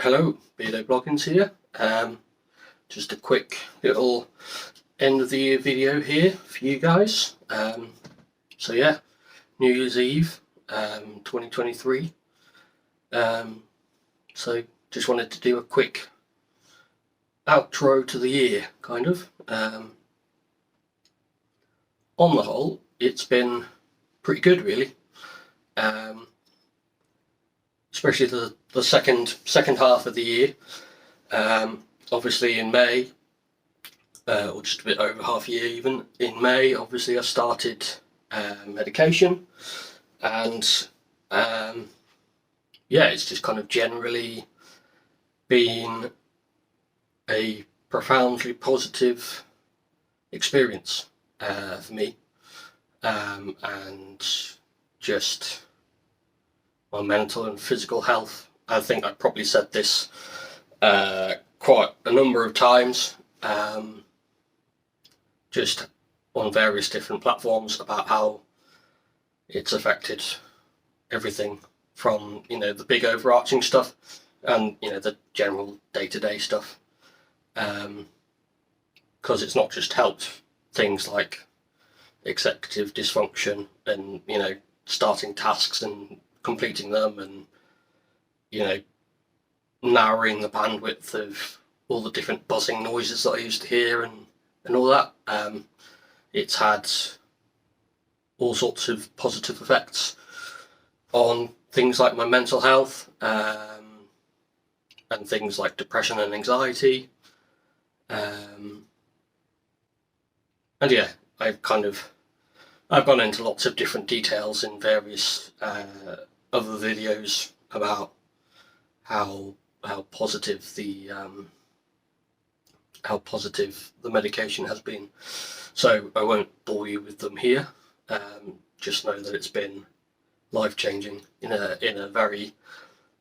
Hello, Beardo Bloggins here. Just a quick little end of the year video here for you guys. So yeah, New Year's Eve, 2023. So just wanted to do a quick outro to the year, kind of. On the whole, it's been pretty good, really. Especially the second half of the year. Obviously in May, or just a bit over half a year even, in May obviously I started medication, and yeah, it's just kind of generally been a profoundly positive experience for me, and just my mental and physical health. I think I probably said this quite a number of times, just on various different platforms, about how it's affected everything from, the big overarching stuff and, the general day-to-day stuff. Because it's not just helped things like executive dysfunction and, starting tasks and completing them, and narrowing the bandwidth of all the different buzzing noises that I used to hear and all that. It's had all sorts of positive effects on things like my mental health, and things like depression and anxiety. And yeah, I've gone into lots of different details in various other videos about how positive the medication has been. So I won't bore you with them here. Just know that it's been life-changing in a very,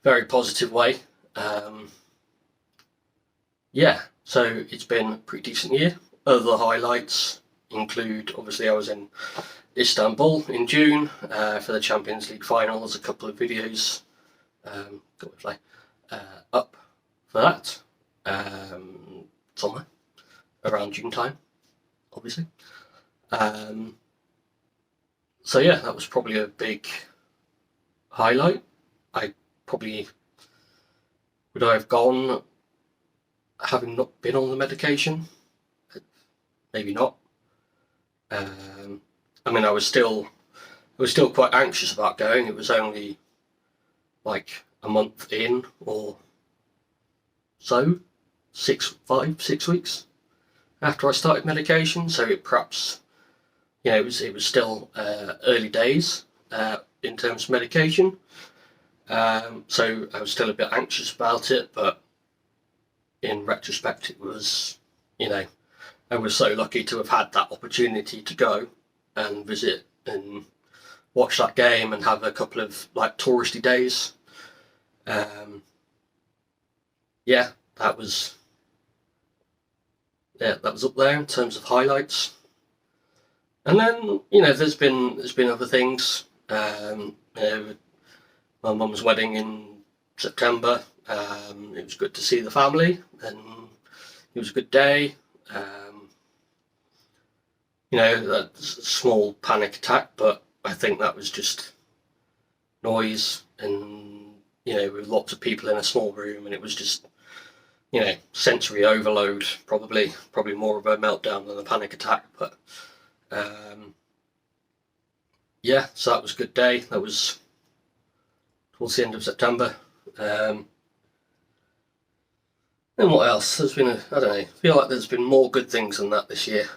very positive way. Yeah, so it's been a pretty decent year. Other highlights include, obviously, I was in Istanbul in June for the Champions League final. There's a couple of videos up for that somewhere around June time, obviously. So yeah, that was probably a big highlight. I probably would I have gone having not been on the medication? Maybe not. I mean, I was still quite anxious about going. It was only like a month in or so, 6 weeks after I started medication. So it perhaps, it was still early days in terms of medication. So I was still a bit anxious about it, but in retrospect, it was, I was so lucky to have had that opportunity to go and visit and watch that game and have a couple of like touristy days. Yeah, that was up there in terms of highlights. And then, there's been other things. My mum's wedding in September. It was good to see the family, and it was a good day. That small panic attack, but I think that was just noise, and with lots of people in a small room, and it was just sensory overload, probably more of a meltdown than a panic attack. But yeah, so that was a good day. That was towards the end of September. And what else? There's been I don't know, I feel like there's been more good things than that this year.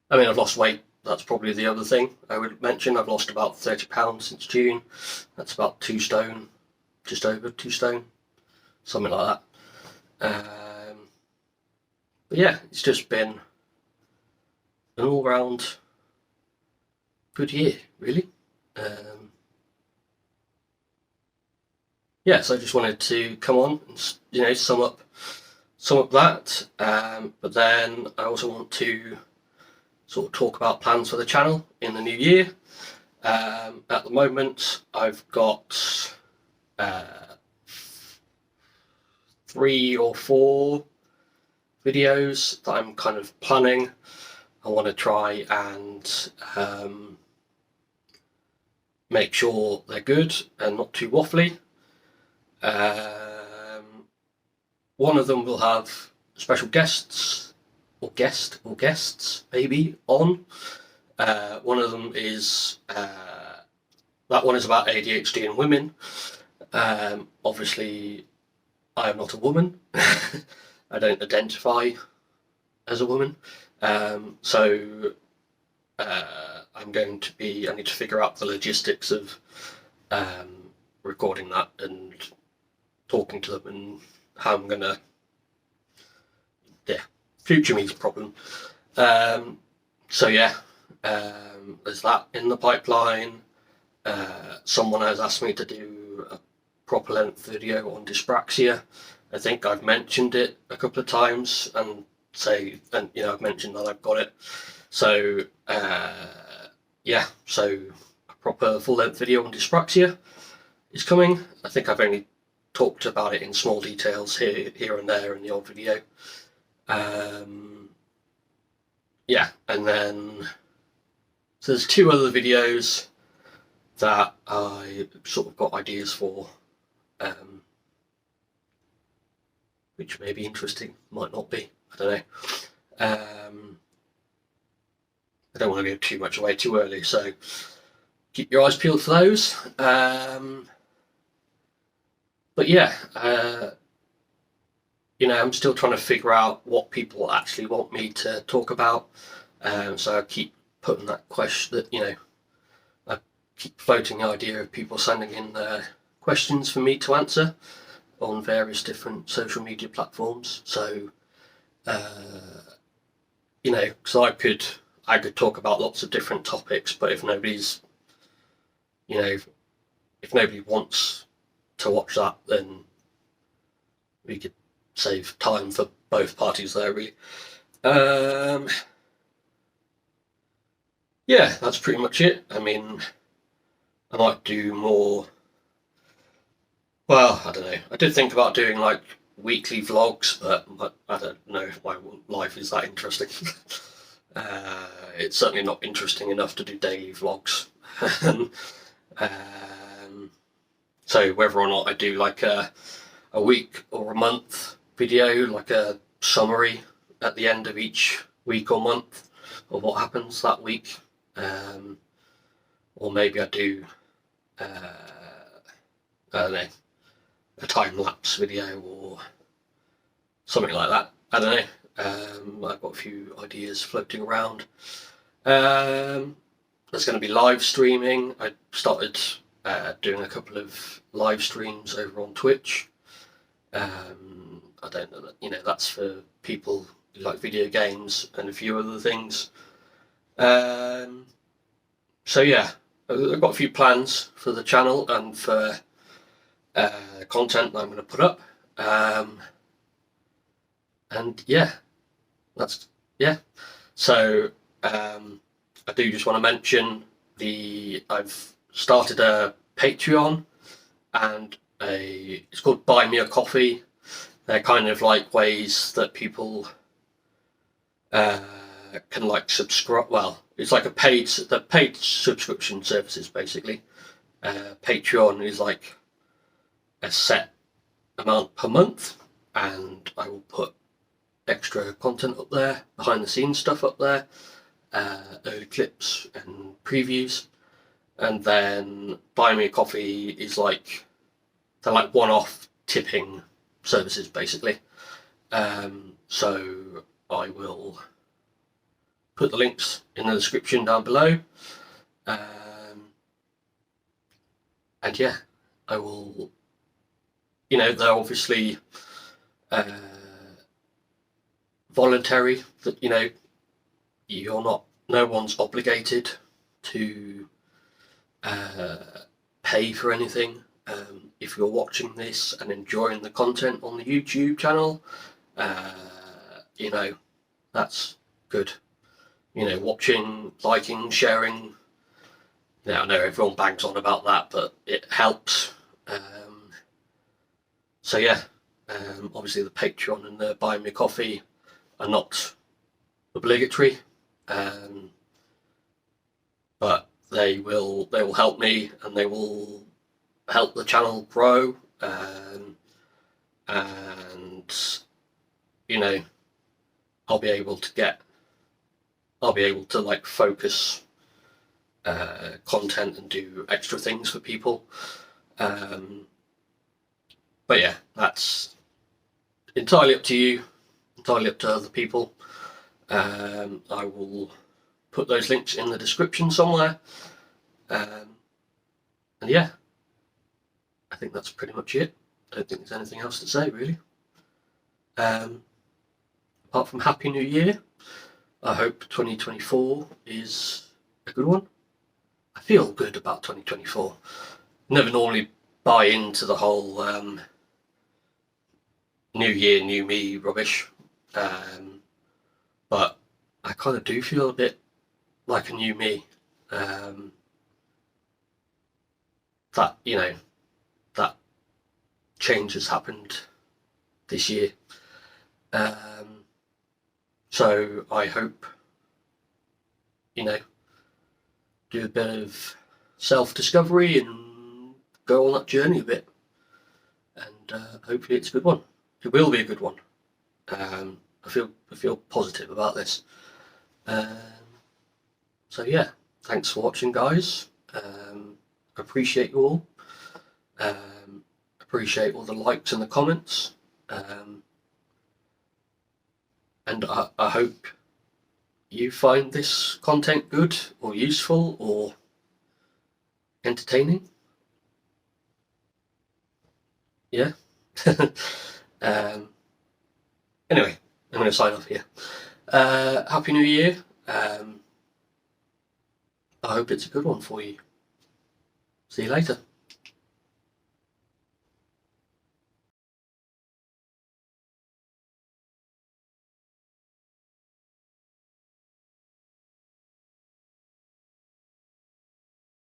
I mean, I've lost weight. That's probably the other thing I would mention. I've lost about 30 pounds since June. That's about 2 stone, just over 2 stone, something like that. But yeah, it's just been an all-round good year, really. Yeah, so I just wanted to come on and sum up that. But then I also want to sort of talk about plans for the channel in the new year. At the moment, I've got 3 or 4 videos that I'm kind of planning. I want to try and make sure they're good and not too waffly. One of them will have special guests maybe on. One of them is that one is about ADHD in women. Obviously, I am not a woman. I don't identify as a woman. So I need to figure out the logistics of recording that and talking to them and how I'm gonna, future me's a problem. So yeah, there's that in the pipeline. Someone has asked me to do a proper length video on dyspraxia. I think I've mentioned it a couple of times and I've mentioned that I've got it. So so a proper full length video on dyspraxia is coming. I think I've only talked about it in small details here and there in the old video. And then so there's 2 other videos that I sort of got ideas for, which may be interesting, might not be, I don't know. I don't want to give too much away too early, so keep your eyes peeled for those. But yeah, I'm still trying to figure out what people actually want me to talk about. So I keep putting that question I keep floating the idea of people sending in questions for me to answer on various different social media platforms. So, because I could talk about lots of different topics, but if nobody's, if nobody wants to watch that, then we could save time for both parties there, really. Yeah, that's pretty much it. I mean, I might do more. Well, I don't know. I did think about doing like weekly vlogs, but I don't know if my life is that interesting. It's certainly not interesting enough to do daily vlogs. So whether or not I do like a week or a month video, like a summary at the end of each week or month of what happens that week, or maybe I do I don't know, a time-lapse video or something like that. I don't know. I've got a few ideas floating around. There's going to be live streaming. I started doing a couple of live streams over on Twitch. I don't know, that's for people who like video games and a few other things. So yeah, I've got a few plans for the channel and for content that I'm going to put up. And yeah, so I do just want to mention I've started a Patreon and it's called Buy Me a Coffee. They're kind of like ways that people can like subscribe. Well, it's like paid subscription services basically. Patreon is like a set amount per month, and I will put extra content up there, behind the scenes stuff up there, early clips and previews. And then Buy Me a Coffee is like, they're like one-off tipping services basically. So I will put the links in the description down below. And yeah, I will, they're obviously voluntary, that no one's obligated to pay for anything. If you're watching this and enjoying the content on the YouTube channel, that's good. Watching, liking, sharing. I know everyone bangs on about that, but it helps. So yeah, Obviously, the Patreon and the Buy Me a Coffee are not obligatory, but they will help me, and they will help the channel grow, and you know, I'll be able to like focus content and do extra things for people. But yeah, that's entirely up to you, entirely up to other people. I will put those links in the description somewhere. And yeah, I think that's pretty much it. I don't think there's anything else to say, really. Apart from Happy New Year, I hope 2024 is a good one. I feel good about 2024. Never normally buy into the whole New Year, New Me rubbish, but I kind of do feel a bit like a new me. That, you know, that change has happened this year. So I hope, you know, do a bit of self-discovery and go on that journey a bit. And hopefully it's a good one. It will be a good one. I feel positive about this. So yeah, thanks for watching, guys. Appreciate you all. Appreciate all the likes and the comments. And I hope you find this content good or useful or entertaining. Yeah. Anyway, I'm going to sign off here. Happy New Year. I hope it's a good one for you. See you later.